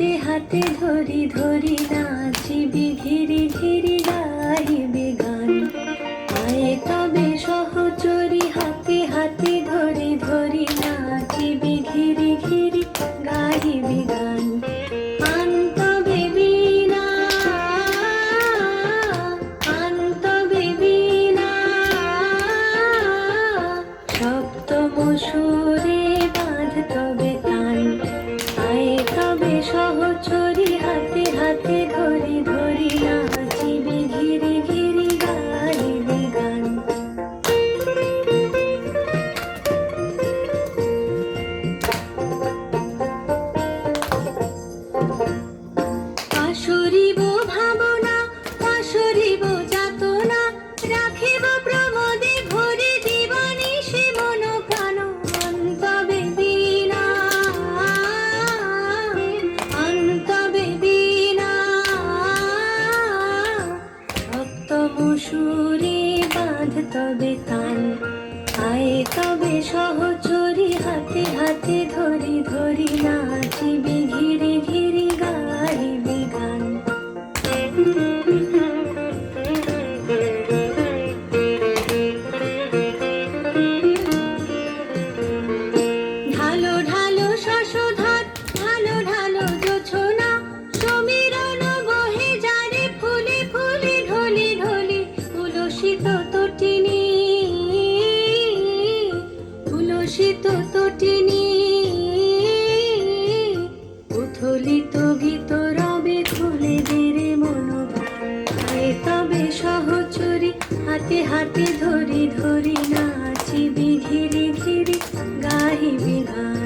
হাতে হাতে ধরি ধরি নাচিবি ঘিরি ঘিরি গাহিবি গান। আয়ে তবে সহচরি হাতে হাতে ধরি ধরি নাচিবি ঘিরি ঘিরি গাহিবি গান। আন তবে বীণা আন তবে বীণা সপ্তম সুরে বাঁধ তবে তান। আয়ে তবে সহচরি হাতে হাতে ধরি ধরি নাচিবি ঘিরি ঘিরি গাহিবি গান। পাশরিব ভাবনা পাশরিব যাতনা রাখিব প্রমোদে ভরে দিবানিশি মন প্রাণ। অন্তবে বীণা অন্তবে বীণা সপ্তম সুরে বাঁধ তবে তান। আয়ে তবে সহচরি হাতে হাতে ধরি ধরি নাচিবি ঘিরি ঘিরি গাহিবি গান। ঢালো ঢালো শশধর ঢালো ঢালো জোছনা সমীরণ বহে যারে ফুলে ফুলে ঢলি ঢলি। উলসিত তটিনী উলসিত তটিনী উথলিত গীত রবে খুলে দেরে মন। আয়ে তবে সহচরি হাতে হাতে ধরি ধরি নাচিবি ঘিরি ঘিরি গাহিবি গান।